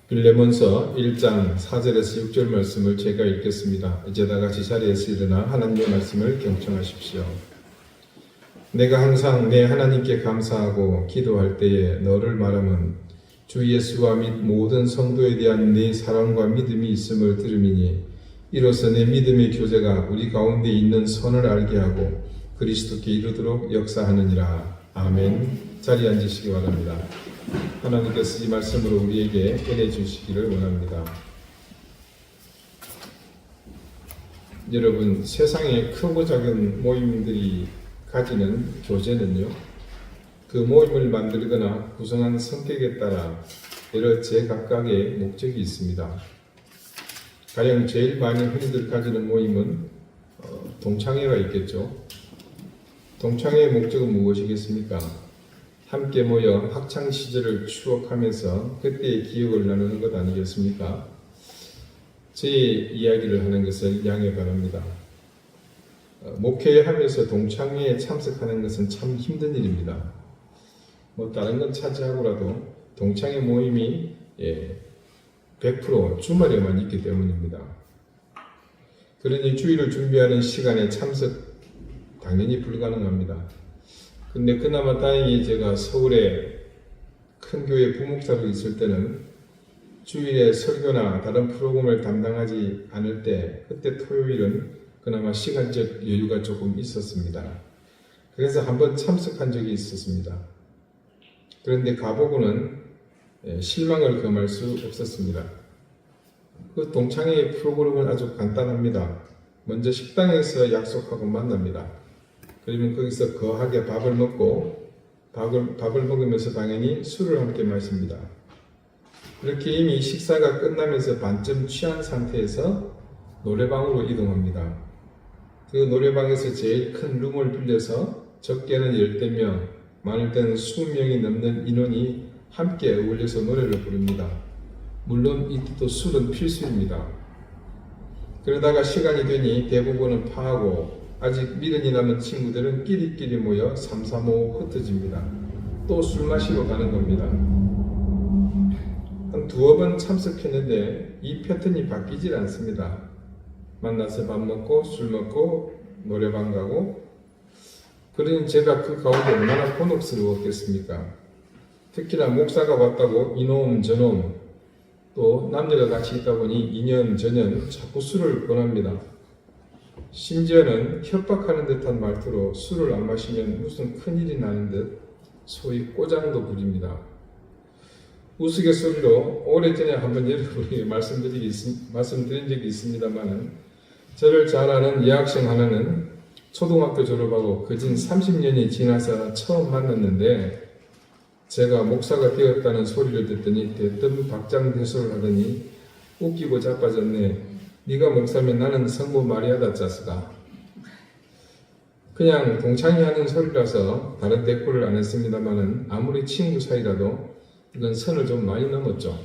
빌레몬서 1장 4절에서 6절 말씀을 제가 읽겠습니다. 이제 다 같이 자리에서 일어나 하나님의 말씀을 경청하십시오. 내가 항상 내 하나님께 감사하고 기도할 때에 너를 말하면 주 예수와 및 모든 성도에 대한 네 사랑과 믿음이 있음을 들음이니 이로써 내 믿음의 교제가 우리 가운데 있는 선을 알게 하고 그리스도께 이르도록 역사하느니라. 아멘. 자리에 앉으시기 바랍니다. 하나님께서 이 말씀으로 우리에게 은혜 주시기를 원합니다. 여러분, 세상에 크고 작은 모임들이 가지는 교제는요, 그 모임을 만들거나 구성한 성격에 따라 여러 제각각의 목적이 있습니다. 가령 제일 많이 흔히들 가지는 모임은 동창회가 있겠죠. 동창회의 목적은 무엇이겠습니까? 함께 모여 학창시절을 추억하면서 그때의 기억을 나누는 것 아니겠습니까? 제 이야기를 하는 것을 양해 바랍니다. 목회하면서 동창회에 참석하는 것은 참 힘든 일입니다. 다른 건 차지하고라도 동창회 모임이 100% 주말에만 있기 때문입니다. 그러니 주일을 준비하는 시간에 참석 당연히 불가능합니다. 근데 그나마 다행히 제가 서울에 큰 교회 부목사로 있을 때는 주일에 설교나 다른 프로그램을 담당하지 않을 때 그때 토요일은 그나마 시간적 여유가 조금 있었습니다. 그래서 한번 참석한 적이 있었습니다. 그런데 가보고는 실망을 금할 수 없었습니다. 그 동창회 프로그램은 아주 간단합니다. 먼저 식당에서 약속하고 만납니다. 그러면 거기서 거하게 밥을 먹고 밥을 먹으면서 당연히 술을 함께 마십니다. 그렇게 이미 식사가 끝나면서 반쯤 취한 상태에서 노래방으로 이동합니다. 그 노래방에서 제일 큰 룸을 빌려서 적게는 10명, 많을 때는 20명이 넘는 인원이 함께 어울려서 노래를 부릅니다. 물론 이때도 술은 필수입니다. 그러다가 시간이 되니 대부분은 파하고 아직 미련이 남은 친구들은 끼리끼리 모여 3, 4, 5 흩어집니다. 또 술 마시러 가는 겁니다. 한 두어 번 참석했는데 이 패턴이 바뀌질 않습니다. 만나서 밥 먹고 술 먹고 노래방 가고. 그러니 제가 그 가운데 얼마나 곤혹스러웠겠습니까? 특히나 목사가 왔다고 이놈 저놈, 또 남녀가 같이 있다 보니 이년 저년 자꾸 술을 권합니다. 심지어는 협박하는 듯한 말투로 술을 안 마시면 무슨 큰일이 나는 듯 소위 꼬장도 부립니다. 우스갯소리로 오래전에 한번 여러분에게 말씀드린 적이 있습니다만 저를 잘 아는 여학생 하나는 초등학교 졸업하고 거진 30년이 지나서 처음 만났는데 제가 목사가 되었다는 소리를 듣더니 대뜸 박장대소를 하더니 웃기고 자빠졌네. 네가 목사면 나는 성모 마리아다 짜스가. 그냥 동창회 하는 소리라서 다른 대꾸를 안 했습니다만은 아무리 친구 사이라도 이건 선을 좀 많이 넘었죠.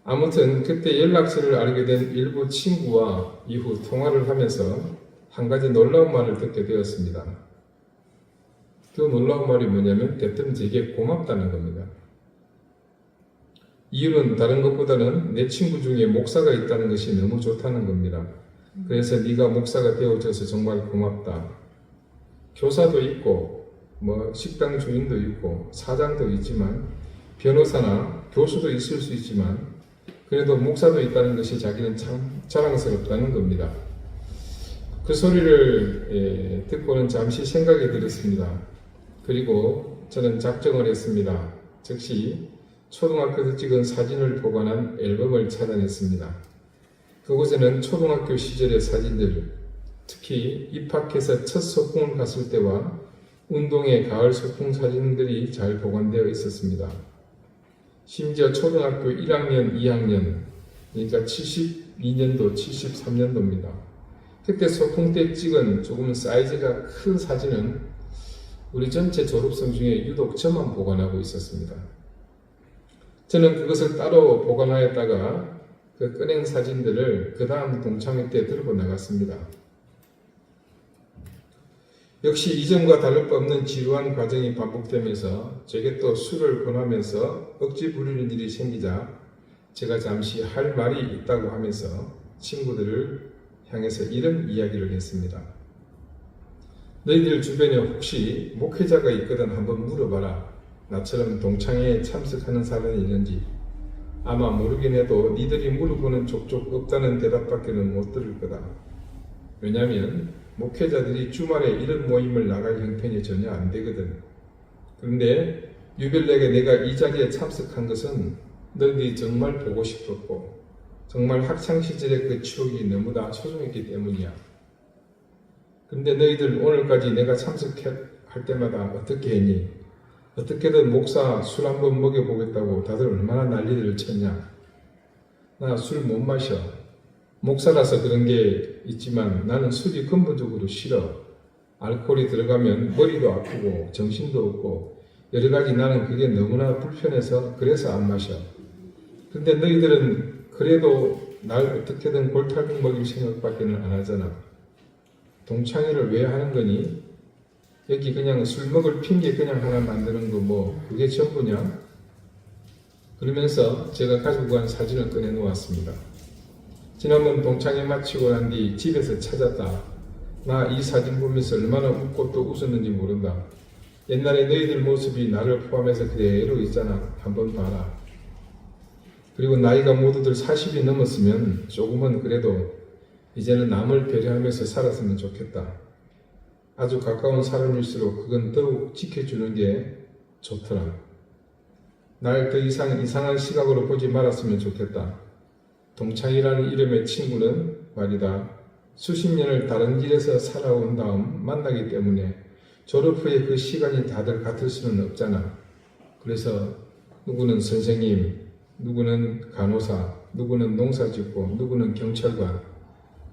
아무튼 그때 연락처를 알게 된 일부 친구와 이후 통화를 하면서 한 가지 놀라운 말을 듣게 되었습니다. 그 놀라운 말이 뭐냐면 대뜸 제게 고맙다는 겁니다. 이유는 다른 것보다는 내 친구 중에 목사가 있다는 것이 너무 좋다는 겁니다. 그래서 네가 목사가 되어줘서 정말 고맙다. 교사도 있고 식당 주인도 있고 사장도 있지만 변호사나 교수도 있을 수 있지만 그래도 목사도 있다는 것이 자기는 참 자랑스럽다는 겁니다. 그 소리를 듣고는 잠시 생각이 들었습니다. 그리고 저는 작정을 했습니다. 즉시 초등학교에서 찍은 사진을 보관한 앨범을 찾아냈습니다. 그곳에는 초등학교 시절의 사진들, 특히 입학해서 첫 소풍을 갔을 때와 운동회 가을 소풍 사진들이 잘 보관되어 있었습니다. 심지어 초등학교 1학년, 2학년, 그러니까 72년도, 73년도입니다. 그때 소풍 때 찍은 조금 사이즈가 큰 사진은 우리 전체 졸업생 중에 유독 저만 보관하고 있었습니다. 저는 그것을 따로 보관하였다가 그 꺼낸 사진들을 그 다음 동창회 때 들고 나갔습니다. 역시 이전과 다를 바 없는 지루한 과정이 반복되면서 제게 또 술을 권하면서 억지 부리는 일이 생기자 제가 잠시 할 말이 있다고 하면서 친구들을 향해서 이런 이야기를 했습니다. 너희들 주변에 혹시 목회자가 있거든 한번 물어봐라. 나처럼 동창회에 참석하는 사람이 있는지. 아마 모르긴 해도 니들이 물어보는 족족 없다는 대답밖에는 못 들을 거다. 왜냐하면 목회자들이 주말에 이런 모임을 나갈 형편이 전혀 안 되거든. 그런데 유별나게 내가 이 자리에 참석한 것은 너희들이 정말 보고 싶었고 정말 학창시절의 그 추억이 너무나 소중했기 때문이야. 근데 너희들 오늘까지 내가 참석할 때마다 어떻게 했니? 어떻게든 목사 술 한번 먹여보겠다고 다들 얼마나 난리를 쳤냐? 나 술 못 마셔. 목사라서 그런 게 있지만 나는 술이 근본적으로 싫어. 알코올이 들어가면 머리도 아프고 정신도 없고 여러 가지 나는 그게 너무나 불편해서 그래서 안 마셔. 근데 너희들은 그래도 날 어떻게든 골탕 먹일 생각밖에는 안 하잖아. 동창회를 왜 하는 거니? 여기 그냥 술 먹을 핑계 그냥 하나 만드는 거 뭐 그게 전부냐? 그러면서 제가 가지고 간 사진을 꺼내 놓았습니다. 지난번 동창회 마치고 난 뒤 집에서 찾았다. 나 이 사진 보면서 얼마나 웃고 또 웃었는지 모른다. 옛날에 너희들 모습이 나를 포함해서 그대로 있잖아. 한번 봐라. 그리고 나이가 모두들 40이 넘었으면 조금은 그래도 이제는 남을 배려하면서 살았으면 좋겠다. 아주 가까운 사람일수록 그건 더욱 지켜주는 게 좋더라. 날 더 이상 이상한 시각으로 보지 말았으면 좋겠다. 동창이라는 이름의 친구는 말이다. 수십 년을 다른 길에서 살아온 다음 만나기 때문에 졸업 후에 그 시간이 다들 같을 수는 없잖아. 그래서 누구는 선생님, 누구는 간호사, 누구는 농사짓고, 누구는 경찰관,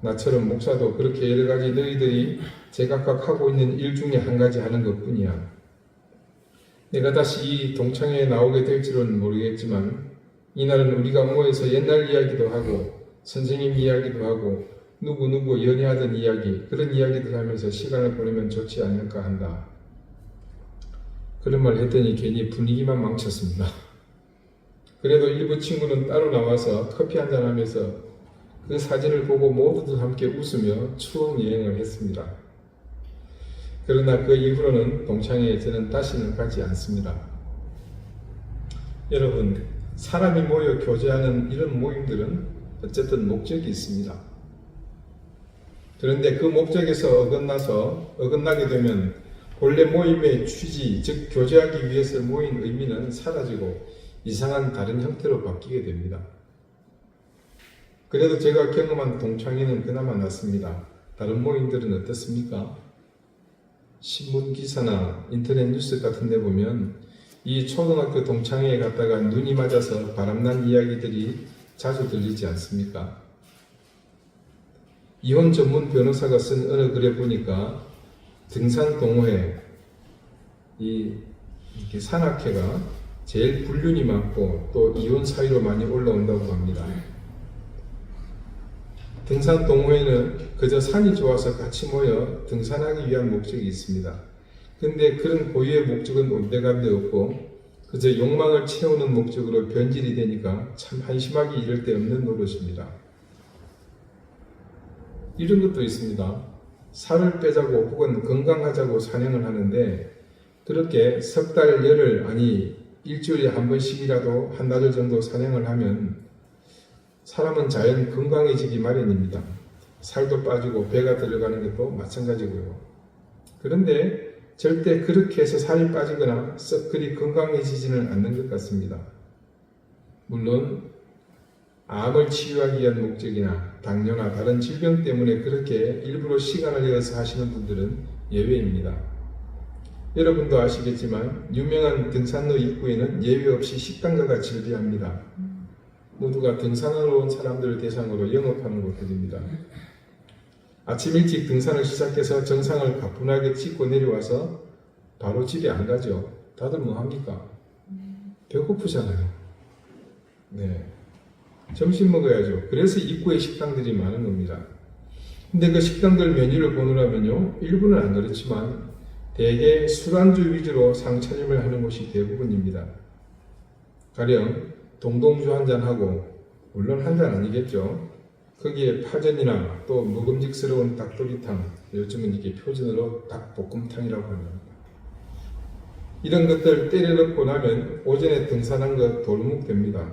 나처럼 목사도 그렇게 여러 가지 너희들이 제각각 하고 있는 일 중에 한 가지 하는 것 뿐이야. 내가 다시 이 동창회에 나오게 될지는 모르겠지만 이날은 우리가 모여서 옛날 이야기도 하고 선생님 이야기도 하고 누구 연애하던 이야기 그런 이야기들 하면서 시간을 보내면 좋지 않을까 한다. 그런 말 했더니 괜히 분위기만 망쳤습니다. 그래도 일부 친구는 따로 나와서 커피 한잔 하면서 그 사진을 보고 모두들 함께 웃으며 추억 여행을 했습니다. 그러나 그 이후로는 동창회에 저는 다시는 가지 않습니다. 여러분, 사람이 모여 교제하는 이런 모임들은 어쨌든 목적이 있습니다. 그런데 그 목적에서 어긋나게 되면 본래 모임의 취지, 즉 교제하기 위해서 모인 의미는 사라지고 이상한 다른 형태로 바뀌게 됩니다. 그래도 제가 경험한 동창회는 그나마 낫습니다. 다른 모임들은 어떻습니까? 신문 기사나 인터넷 뉴스 같은 데 보면 이 초등학교 동창회에 갔다가 눈이 맞아서 바람난 이야기들이 자주 들리지 않습니까? 이혼 전문 변호사가 쓴 어느 글에 보니까 등산 동호회, 이렇게 산악회가 제일 불륜이 많고 또 이혼 사유로 많이 올라온다고 합니다. 등산 동호회는 그저 산이 좋아서 같이 모여 등산하기 위한 목적이 있습니다. 근데 그런 고유의 목적은 온데간데 없고 그저 욕망을 채우는 목적으로 변질이 되니까 참 한심하기 이를 데 없는 노릇입니다. 이런 것도 있습니다. 살을 빼자고 혹은 건강하자고 산행을 하는데 그렇게 석 달, 열흘 아니 일주일에 한 번씩이라도 한나절 정도 산행을 하면 사람은 자연 건강해지기 마련입니다. 살도 빠지고 배가 들어가는 것도 마찬가지고요. 그런데 절대 그렇게 해서 살이 빠지거나 썩 그리 건강해지지는 않는 것 같습니다. 물론 암을 치유하기 위한 목적이나 당뇨나 다른 질병 때문에 그렇게 일부러 시간을 내어서 하시는 분들은 예외입니다. 여러분도 아시겠지만 유명한 등산로 입구에는 예외 없이 식당가가 즐비합니다. 모두가 등산하러 온 사람들을 대상으로 영업하는 곳들입니다. 아침 일찍 등산을 시작해서 정상을 가뿐하게 찍고 내려와서 바로 집에 안 가죠. 다들 뭐 합니까? 배고프잖아요. 네. 점심 먹어야죠. 그래서 입구에 식당들이 많은 겁니다. 근데 그 식당들 메뉴를 보느라면요, 일부는 안 그렇지만 대개 술안주 위주로 상차림을 하는 곳이 대부분입니다. 가령 동동주 한 잔하고, 물론 한 잔 아니겠죠. 거기에 파전이나 또 먹음직스러운 닭도리탕, 요즘은 이게 표준어로 닭볶음탕이라고 합니다. 이런 것들 때려 넣고 나면 오전에 등산한 것 돌묵됩니다.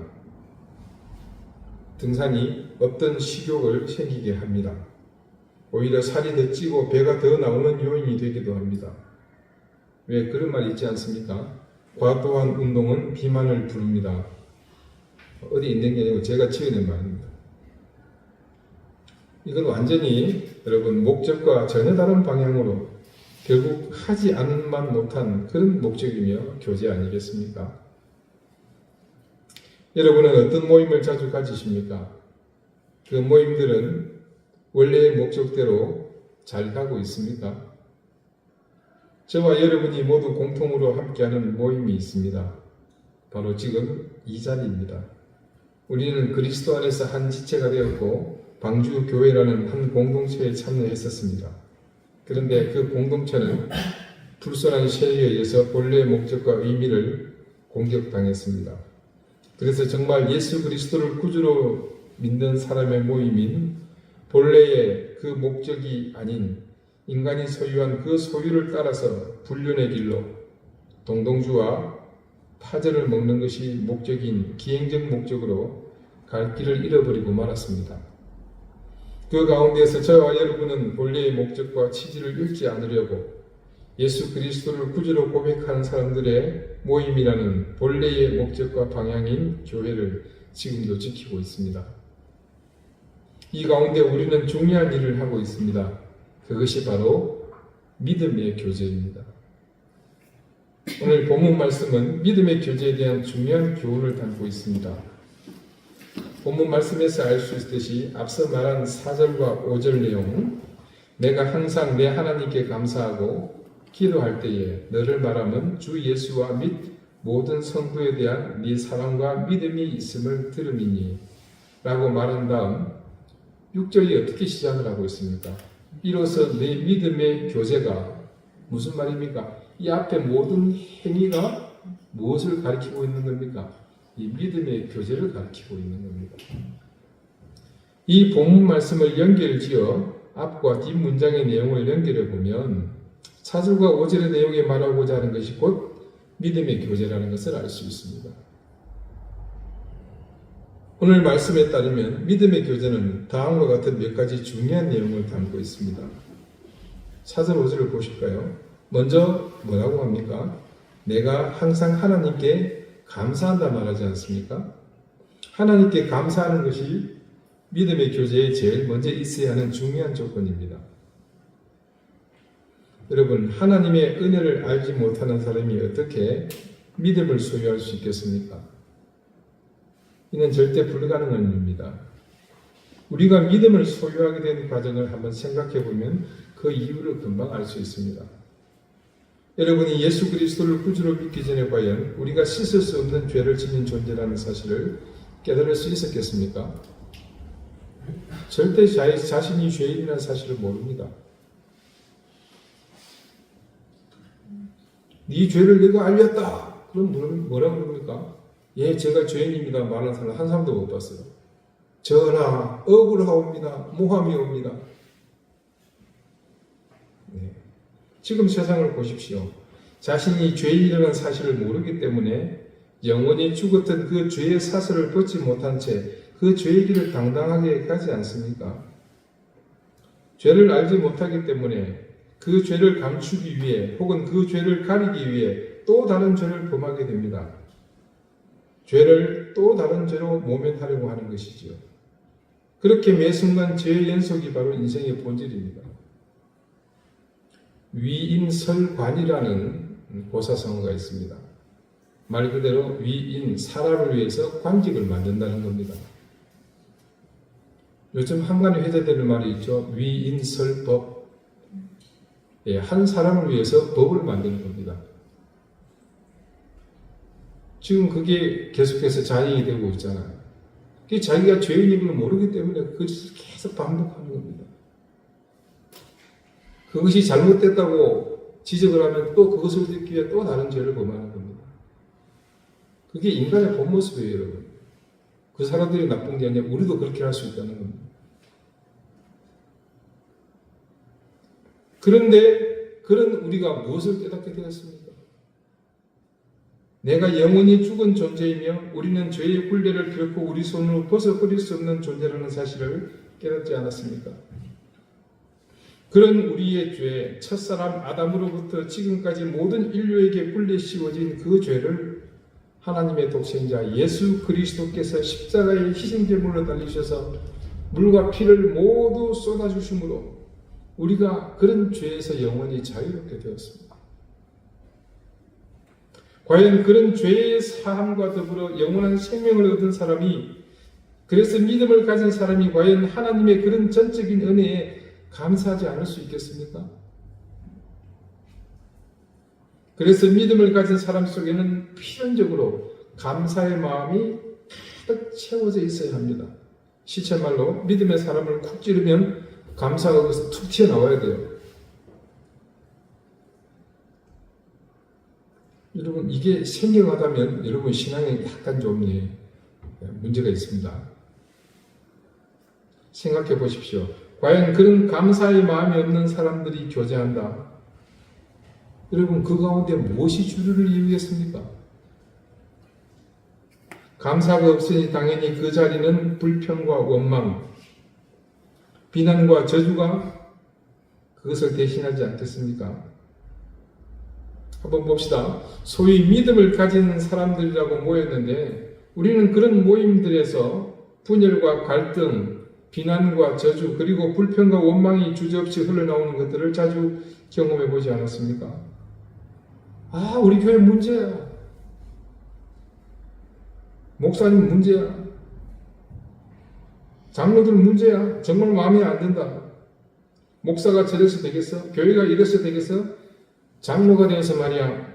등산이 어떤 식욕을 생기게 합니다. 오히려 살이 더 찌고 배가 더 나오는 요인이 되기도 합니다. 왜 그런 말이 있지 않습니까? 과도한 운동은 비만을 부릅니다. 어디 있는 게 아니고 제가 지어낸 말입니다. 이건 완전히 여러분 목적과 전혀 다른 방향으로 결국 하지 않만 못한 그런 목적이며 교제 아니겠습니까? 여러분은 어떤 모임을 자주 가지십니까? 그 모임들은 원래의 목적대로 잘 가고 있습니까? 저와 여러분이 모두 공통으로 함께하는 모임이 있습니다. 바로 지금 이 자리입니다. 우리는 그리스도 안에서 한 지체가 되었고 방주 교회라는 한 공동체에 참여했었습니다. 그런데 그 공동체는 불순한 세력에 의해서 본래의 목적과 의미를 공격당했습니다. 그래서 정말 예수 그리스도를 구주로 믿는 사람의 모임인 본래의 그 목적이 아닌 인간이 소유한 그 소유를 따라서 불륜의 길로 동동주와 파전을 먹는 것이 목적인 기행적 목적으로 갈 길을 잃어버리고 말았습니다. 그 가운데에서 저와 여러분은 본래의 목적과 취지를 잃지 않으려고 예수 그리스도를 구주로 고백하는 사람들의 모임이라는 본래의 목적과 방향인 교회를 지금도 지키고 있습니다. 이 가운데 우리는 중요한 일을 하고 있습니다. 그것이 바로 믿음의 교제입니다. 오늘 본문 말씀은 믿음의 교제에 대한 중요한 교훈을 담고 있습니다. 본문 말씀에서 알 수 있듯이 앞서 말한 4절과 5절 내용, 내가 항상 내 하나님께 감사하고 기도할 때에 너를 말하면 주 예수와 및 모든 성도에 대한 네 사랑과 믿음이 있음을 들음이니 라고 말한 다음 6절이 어떻게 시작을 하고 있습니까? 이로써 내 믿음의 교제가 무슨 말입니까? 이 앞에 모든 행위가 무엇을 가리키고 있는 겁니까? 이 믿음의 교제를 가리키고 있는 겁니다. 이 본문 말씀을 연결지어 앞과 뒷 문장의 내용을 연결해 보면 4절과 5절의 내용에 말하고자 하는 것이 곧 믿음의 교제라는 것을 알 수 있습니다. 오늘 말씀에 따르면 믿음의 교제는 다음과 같은 몇 가지 중요한 내용을 담고 있습니다. 4절 5절을 보실까요? 먼저 뭐라고 합니까? 내가 항상 하나님께 감사한다 말하지 않습니까? 하나님께 감사하는 것이 믿음의 교제에 제일 먼저 있어야 하는 중요한 조건입니다. 여러분, 하나님의 은혜를 알지 못하는 사람이 어떻게 믿음을 소유할 수 있겠습니까? 이는 절대 불가능한 일입니다. 우리가 믿음을 소유하게 된 과정을 한번 생각해 보면 그 이유를 금방 알 수 있습니다. 여러분이 예수 그리스도를 구주로 믿기 전에 과연 우리가 씻을 수 없는 죄를 지닌 존재라는 사실을 깨달을 수 있었겠습니까? 절대 자신이 죄인이라는 사실을 모릅니다. 네 죄를 내가 알렸다. 그럼 뭐라고 그럽니까? 예, 제가 죄인입니다. 말하는 사람 한 사람도 못 봤어요. 전하, 억울하옵니다. 모함이 옵니다. 네. 지금 세상을 보십시오. 자신이 죄인이라는 사실을 모르기 때문에 영원히 죽었던 그 죄의 사슬을 벗지 못한 채 그 죄의 길을 당당하게 가지 않습니까? 죄를 알지 못하기 때문에 그 죄를 감추기 위해 혹은 그 죄를 가리기 위해 또 다른 죄를 범하게 됩니다. 죄를 또 다른 죄로 모면하려고 하는 것이지요. 그렇게 매 순간 죄의 연속이 바로 인생의 본질입니다. 위인설관이라는 고사성어가 있습니다. 말 그대로 위인, 사람을 위해서 관직을 만든다는 겁니다. 요즘 한간에 회자되는 말이 있죠. 위인설법. 예, 한 사람을 위해서 법을 만드는 겁니다. 지금 그게 계속해서 자행이 되고 있잖아요. 그게 자기가 죄인인 걸 모르기 때문에 그것을 계속 반복하는 겁니다. 그것이 잘못됐다고 지적을 하면 또 그것을 듣기 위해 또 다른 죄를 범하는 겁니다. 그게 인간의 본 모습이에요, 여러분. 그 사람들이 나쁜 게 아니라 우리도 그렇게 할 수 있다는 겁니다. 그런데 그런 우리가 무엇을 깨닫게 되었습니까? 내가 영원히 죽은 존재이며 우리는 죄의 굴레를 결코 우리 손으로 벗어버릴 수 없는 존재라는 사실을 깨닫지 않았습니까? 그런 우리의 죄, 첫사람 아담으로부터 지금까지 모든 인류에게 굴레 씌워진 그 죄를 하나님의 독생자 예수 그리스도께서 십자가의 희생제물로 달리셔서 물과 피를 모두 쏟아주심으로 우리가 그런 죄에서 영원히 자유롭게 되었습니다. 과연 그런 죄의 사함과 더불어 영원한 생명을 얻은 사람이, 그래서 믿음을 가진 사람이 과연 하나님의 그런 전적인 은혜에 감사하지 않을 수 있겠습니까? 그래서 믿음을 가진 사람 속에는 필연적으로 감사의 마음이 가득 채워져 있어야 합니다. 시체말로 믿음의 사람을 쿡 찌르면 감사가 거기서 툭 튀어나와야 돼요. 여러분, 이게 생경하다면 여러분 신앙에 약간 좀 문제가 있습니다. 생각해 보십시오. 과연 그런 감사의 마음이 없는 사람들이 교제한다. 여러분, 그 가운데 무엇이 주류를 이루겠습니까? 감사가 없으니 당연히 그 자리는 불평과 원망, 비난과 저주가 그것을 대신하지 않겠습니까? 한번 봅시다. 소위 믿음을 가진 사람들이라고 모였는데 우리는 그런 모임들에서 분열과 갈등, 비난과 저주, 그리고 불평과 원망이 주저없이 흘러나오는 것들을 자주 경험해 보지 않았습니까? 아, 우리 교회 문제야. 목사님 문제야. 장로들 문제야. 정말 마음에 안 든다. 목사가 저래서 되겠어? 교회가 이래서 되겠어? 장로가 되어서 말이야.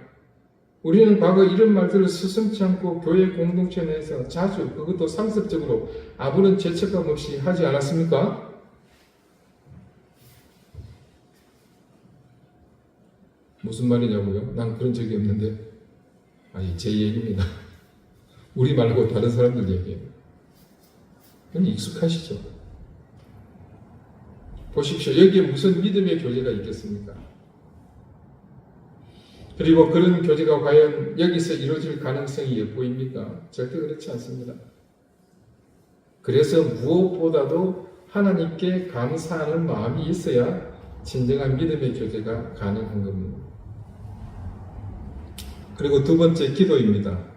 우리는 과거 이런 말들을 스승치 않고 교회 공동체 내에서 자주, 그것도 상습적으로 아무런 죄책감 없이 하지 않았습니까? 무슨 말이냐고요? 난 그런 적이 없는데. 아니, 제 얘기입니다. 우리 말고 다른 사람들 얘기예요. 그건 익숙하시죠? 보십시오. 여기에 무슨 믿음의 교제가 있겠습니까? 그리고 그런 교제가 과연 여기서 이루어질 가능성이 보입니까? 절대 그렇지 않습니다. 그래서 무엇보다도 하나님께 감사하는 마음이 있어야 진정한 믿음의 교제가 가능한 겁니다. 그리고 두 번째, 기도입니다.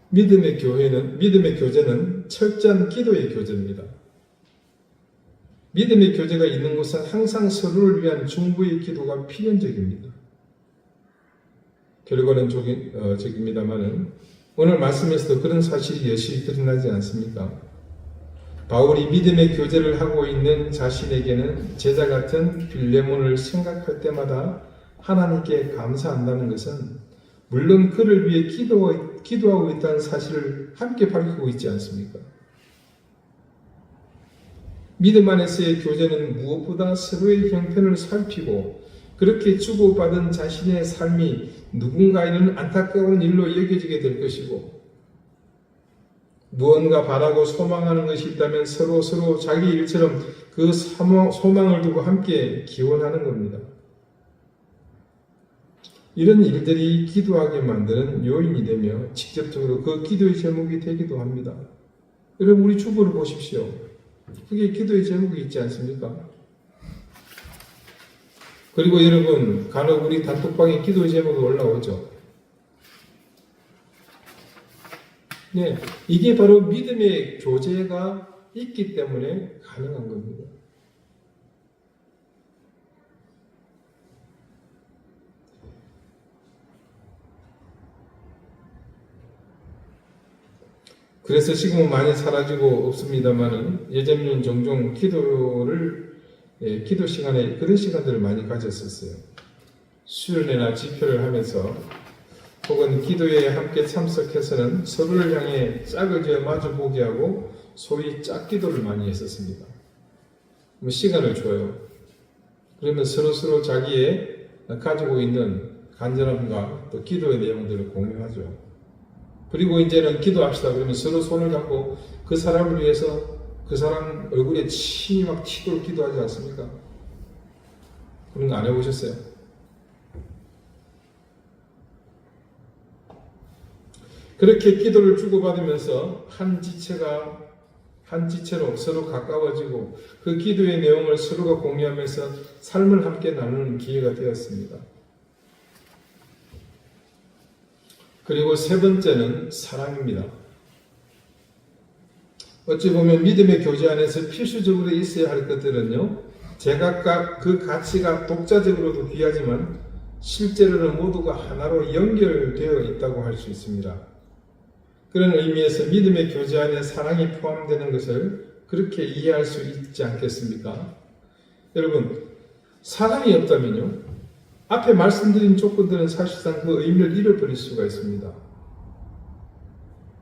믿음의 교제는 철저한 기도의 교제입니다. 믿음의 교제가 있는 곳은 항상 서로를 위한 중보의 기도가 필연적입니다. 결과는 적입니다만은 오늘 말씀에서도 그런 사실이 여실히 드러나지 않습니까? 바울이 믿음의 교제를 하고 있는 자신에게는 제자 같은 빌레몬을 생각할 때마다 하나님께 감사한다는 것은 물론 그를 위해 기도하고 있다는 사실을 함께 밝히고 있지 않습니까? 믿음 안에서의 교제는 무엇보다 서로의 형편을 살피고 그렇게 주고받은 자신의 삶이 누군가에는 안타까운 일로 여겨지게 될 것이고 무언가 바라고 소망하는 것이 있다면 서로 자기 일처럼 그 소망을 두고 함께 기원하는 겁니다. 이런 일들이 기도하게 만드는 요인이 되며 직접적으로 그 기도의 제목이 되기도 합니다. 여러분, 우리 주부를 보십시오. 그게 기도의 제목이 있지 않습니까? 그리고 여러분, 간혹 우리 단톡방에 기도의 제목이 올라오죠. 네, 이게 바로 믿음의 교제가 있기 때문에 가능한 겁니다. 그래서 지금은 많이 사라지고 없습니다만은 예전에는 종종 기도 시간에 그런 시간들을 많이 가졌었어요. 수련회나 집회를 하면서 혹은 기도에 함께 참석해서는 서로를 향해 짝을 지어 마주보게 하고 소위 짝기도를 많이 했었습니다. 시간을 줘요. 그러면 서로서로 자기의 가지고 있는 간절함과 또 기도의 내용들을 공유하죠. 그리고 이제는 기도합시다. 그러면 서로 손을 잡고 그 사람을 위해서 그 사람 얼굴에 침이 막 튀도록 기도하지 않습니까? 그런 거 안 해보셨어요? 그렇게 기도를 주고받으면서 한 지체로 서로 가까워지고 그 기도의 내용을 서로가 공유하면서 삶을 함께 나누는 기회가 되었습니다. 그리고 세 번째는 사랑입니다. 어찌 보면 믿음의 교제 안에서 필수적으로 있어야 할 것들은요, 제각각 그 가치가 독자적으로도 귀하지만 실제로는 모두가 하나로 연결되어 있다고 할 수 있습니다. 그런 의미에서 믿음의 교제 안에 사랑이 포함되는 것을 그렇게 이해할 수 있지 않겠습니까? 여러분, 사랑이 없다면요, 앞에 말씀드린 조건들은 사실상 그 의미를 잃어버릴 수가 있습니다.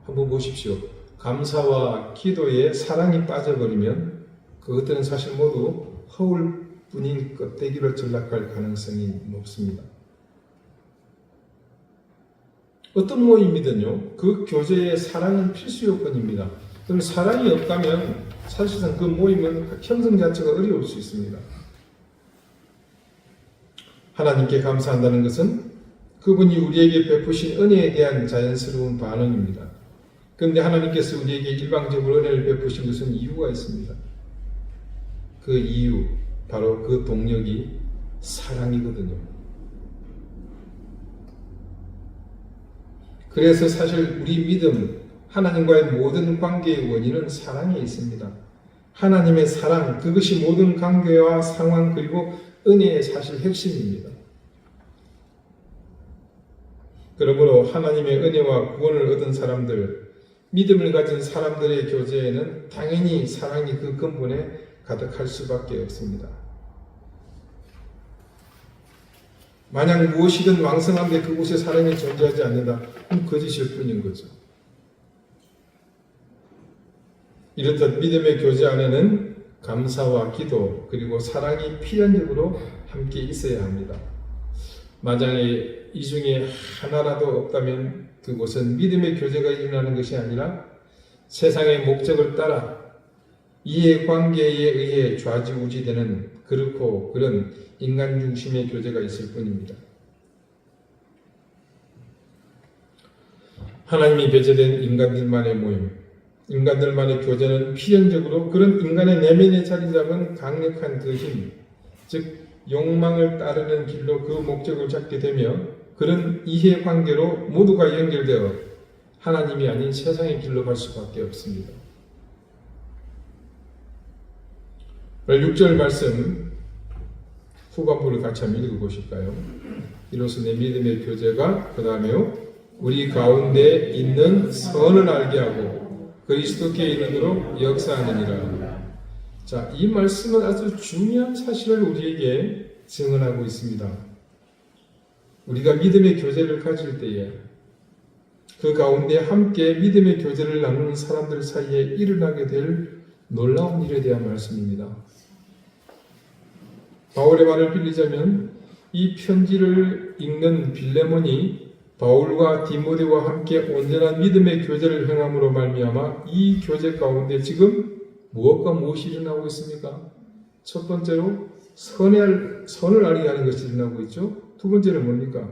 한번 보십시오. 감사와 기도에 사랑이 빠져버리면 그것들은 사실 모두 허울 뿐인 껍데기로 전락할 가능성이 높습니다. 어떤 모임이든요, 그 교제에 사랑은 필수 요건입니다. 그럼 사랑이 없다면 사실상 그 모임은 형성 자체가 어려울 수 있습니다. 하나님께 감사한다는 것은 그분이 우리에게 베푸신 은혜에 대한 자연스러운 반응입니다. 그런데 하나님께서 우리에게 일방적으로 은혜를 베푸신 것은 이유가 있습니다. 그 이유, 바로 그 동력이 사랑이거든요. 그래서 사실 우리 믿음, 하나님과의 모든 관계의 원인은 사랑에 있습니다. 하나님의 사랑, 그것이 모든 관계와 상황 그리고 은혜의 사실 핵심입니다. 그러므로 하나님의 은혜와 구원을 얻은 사람들, 믿음을 가진 사람들의 교제에는 당연히 사랑이 그 근본에 가득할 수밖에 없습니다. 만약 무엇이든 왕성한데 그곳에 사랑이 존재하지 않는다, 그럼 거짓일 뿐인 거죠. 이렇듯 믿음의 교제 안에는 감사와 기도 그리고 사랑이 필연적으로 함께 있어야 합니다. 만약에 이 중에 하나라도 없다면 그곳은 믿음의 교제가 일어나는 것이 아니라 세상의 목적을 따라 이해관계에 의해 좌지우지되는 그렇고 그런 인간 중심의 교제가 있을 뿐입니다. 하나님이 배제된 인간들만의 모임, 인간들만의 교제는 필연적으로 그런 인간의 내면에 자리 잡은 강력한 그 힘, 즉 욕망을 따르는 길로 그 목적을 잡게 되며 그런 이해관계로 모두가 연결되어 하나님이 아닌 세상의 길로 갈 수밖에 없습니다. 6절 말씀 후반부를 같이 한번 읽어보실까요? 이로써 내 믿음의 교제가 그 다음에 우리 가운데 있는 선을 알게 하고 그리스도께 이르도록 역사하느니라. 자, 이 말씀은 아주 중요한 사실을 우리에게 증언하고 있습니다. 우리가 믿음의 교제를 가질 때에 그 가운데 함께 믿음의 교제를 나누는 사람들 사이에 일어나게 될 놀라운 일에 대한 말씀입니다. 바울의 말을 빌리자면 이 편지를 읽는 빌레몬이 바울과 디모데와 함께 온전한 믿음의 교제를 행함으로 말미암아 이 교제 가운데 지금 무엇과 무엇이 일어나고 있습니까? 첫 번째로 선을 알게 하는 것이 일어나고 있죠. 두 번째는 뭡니까?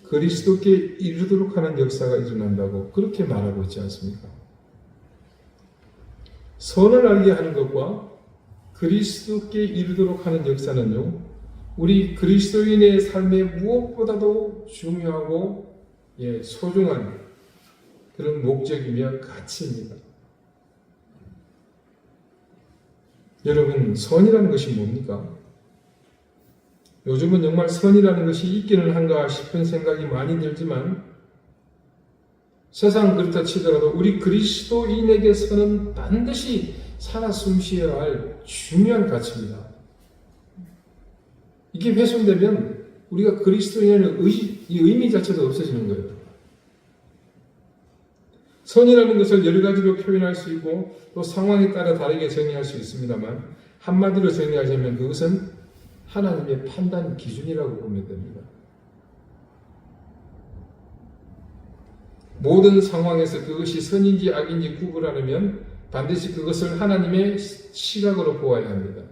그리스도께 이르도록 하는 역사가 일어난다고 그렇게 말하고 있지 않습니까? 선을 알게 하는 것과 그리스도께 이르도록 하는 역사는요, 우리 그리스도인의 삶에 무엇보다도 중요하고 소중한 그런 목적이며 가치입니다. 여러분, 선이라는 것이 뭡니까? 요즘은 정말 선이라는 것이 있기는 한가 싶은 생각이 많이 들지만 세상 그렇다 치더라도 우리 그리스도인에게서는 반드시 살아 숨쉬어야 할 중요한 가치입니다. 이게 훼손되면 우리가 그리스도인의 이 의미 자체도 없어지는 거예요. 선이라는 것을 여러 가지로 표현할 수 있고 또 상황에 따라 다르게 정의할 수 있습니다만 한마디로 정의하자면 그것은 하나님의 판단 기준이라고 보면 됩니다. 모든 상황에서 그것이 선인지 악인지 구분하려면 반드시 그것을 하나님의 시각으로 보아야 합니다.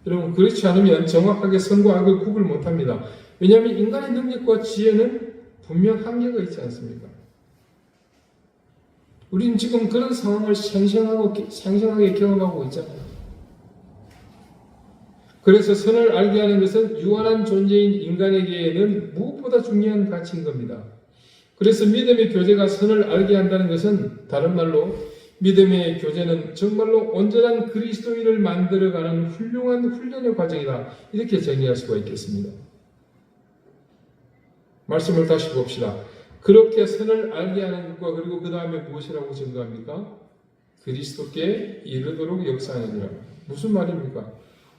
여러분, 그렇지 않으면 정확하게 선과 악을 구분 못합니다. 왜냐하면 인간의 능력과 지혜는 분명 한계가 있지 않습니까? 우리는 지금 그런 상황을 생생하게 경험하고 있잖아요. 그래서 선을 알게 하는 것은 유한한 존재인 인간에게는 무엇보다 중요한 가치인 겁니다. 그래서 믿음의 교제가 선을 알게 한다는 것은 다른 말로 믿음의 교제는 정말로 온전한 그리스도인을 만들어가는 훌륭한 훈련의 과정이다. 이렇게 정의할 수가 있겠습니다. 말씀을 다시 봅시다. 그렇게 선을 알게 하는 것과 그리고 그 다음에 무엇이라고 증거합니까? 그리스도께 이르도록 역사하느니라. 무슨 말입니까?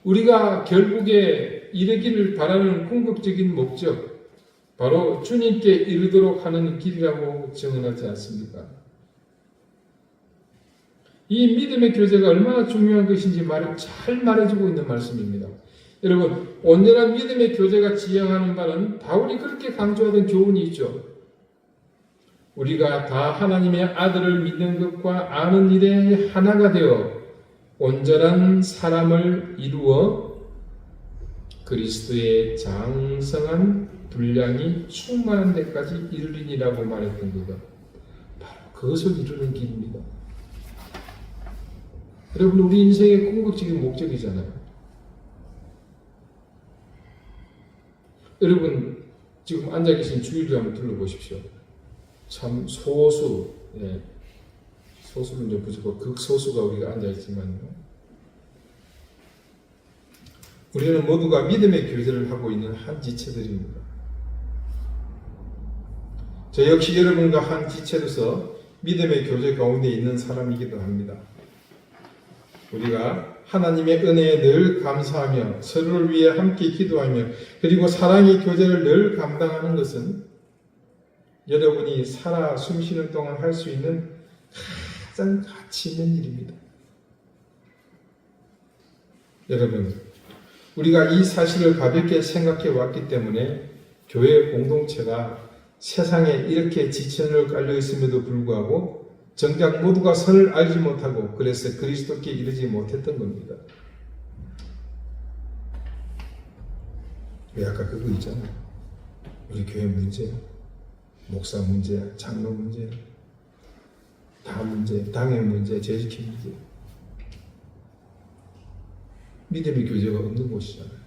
우리가 결국에 이르기를 바라는 궁극적인 목적, 바로 주님께 이르도록 하는 길이라고 증언하지 않습니까? 이 믿음의 교제가 얼마나 중요한 것인지 잘 말해주고 있는 말씀입니다. 여러분, 온전한 믿음의 교제가 지향하는 바는 바울이 그렇게 강조하던 교훈이 있죠. 우리가 다 하나님의 아들을 믿는 것과 아는 일에 하나가 되어 온전한 사람을 이루어 그리스도의 장성한 분량이 충만한 데까지 이르리니라고 말했던 것은 바로 그것을 이루는 길입니다. 여러분, 우리 인생의 궁극적인 목적이잖아요. 여러분, 지금 앉아 계신 주위를 한번 둘러보십시오. 참 소수, 소수는 좀 부족하고 극소수가 우리가 앉아있지만 우리는 모두가 믿음의 교제를 하고 있는 한 지체들입니다. 저 역시 여러분과 한 지체로서 믿음의 교제 가운데 있는 사람이기도 합니다. 우리가 하나님의 은혜에 늘 감사하며 서로를 위해 함께 기도하며 그리고 사랑의 교제를 늘 감당하는 것은 여러분이 살아 숨쉬는 동안 할 수 있는 가장 가치 있는 일입니다. 여러분, 우리가 이 사실을 가볍게 생각해 왔기 때문에 교회 공동체가 세상에 이렇게 지천으로 깔려 있음에도 불구하고 정작 모두가 선을 알지 못하고 그래서 그리스도께 이르지 못했던 겁니다. 왜 아까 그거 있잖아요. 우리 교회 문제, 목사 문제, 장로 문제, 다 문제, 당의 문제, 재직의 문제. 믿음의 교제가 없는 곳이잖아요.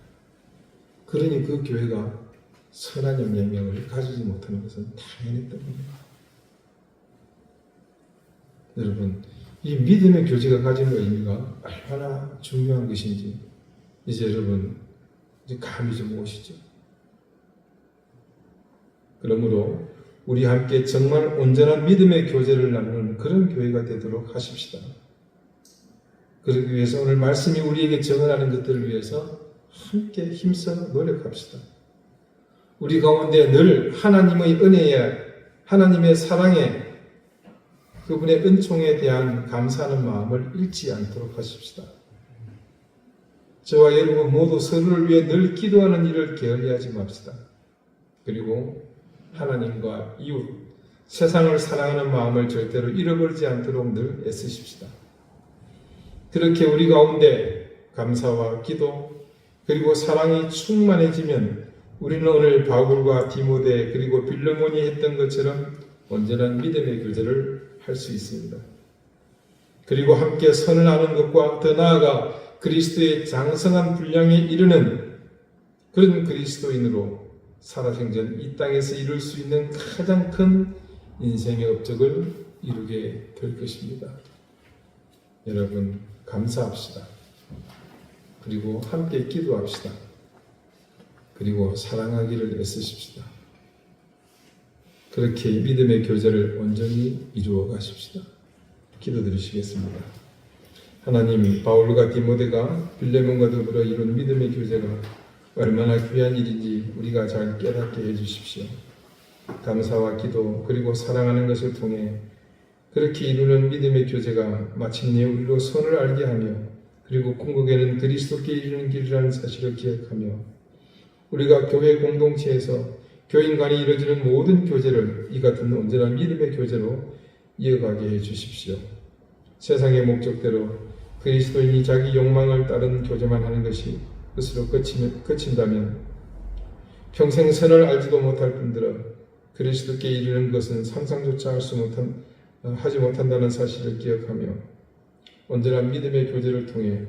그러니 그 교회가 선한 영향력을 가지지 못하는 것은 당연했던 겁니다. 여러분, 이 믿음의 교제가 가지는 의미가 얼마나 중요한 것인지 이제 여러분 이제 감이 좀 오시죠. 그러므로 우리 함께 정말 온전한 믿음의 교제를 나누는 그런 교회가 되도록 하십시다. 그러기 위해서 오늘 말씀이 우리에게 정언하는 것들을 위해서 함께 힘써 노력합시다. 우리 가운데 늘 하나님의 은혜에, 하나님의 사랑에, 그분의 은총에 대한 감사하는 마음을 잃지 않도록 하십시다. 저와 여러분 모두 서로를 위해 늘 기도하는 일을 게을리하지 맙시다. 그리고 하나님과 이웃, 세상을 사랑하는 마음을 절대로 잃어버리지 않도록 늘 애쓰십시다. 그렇게 우리 가운데 감사와 기도 그리고 사랑이 충만해지면 우리는 오늘 바울과 디모데 그리고 빌레몬이 했던 것처럼 온전한 믿음의 교제를 할 수 있습니다. 그리고 함께 선을 아는 것과 더 나아가 그리스도의 장성한 분량에 이르는 그런 그리스도인으로 살아생전 이 땅에서 이룰 수 있는 가장 큰 인생의 업적을 이루게 될 것입니다. 여러분 감사합시다. 그리고 함께 기도합시다. 그리고 사랑하기를 애쓰십시다. 그렇게 믿음의 교제를 온전히 이루어 가십시다. 기도드리시겠습니다. 하나님, 바울과 디모데가 빌레몬과 더불어 이룬 믿음의 교제가 얼마나 귀한 일인지 우리가 잘 깨닫게 해주십시오. 감사와 기도 그리고 사랑하는 것을 통해 그렇게 이루는 믿음의 교제가 마침내 우리로 선을 알게 하며 그리고 궁극에는 그리스도께 이르는 길이라는 사실을 기억하며 우리가 교회 공동체에서 교인 간에 이루어지는 모든 교제를 이 같은 온전한 믿음의 교제로 이어가게 해 주십시오. 세상의 목적대로 그리스도인이 자기 욕망을 따른 교제만 하는 것이 끝으로 그친다면 평생 선을 알지도 못할 뿐더러 그리스도께 이르는 것은 상상조차 하지 못한다는 사실을 기억하며 온전한 믿음의 교제를 통해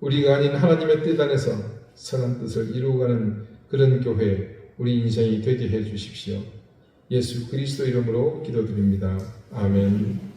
우리가 아닌 하나님의 뜻 안에서 선한 뜻을 이루어가는 그런 교회, 우리 인생이 되게 해 주십시오. 예수 그리스도 이름으로 기도드립니다. 아멘.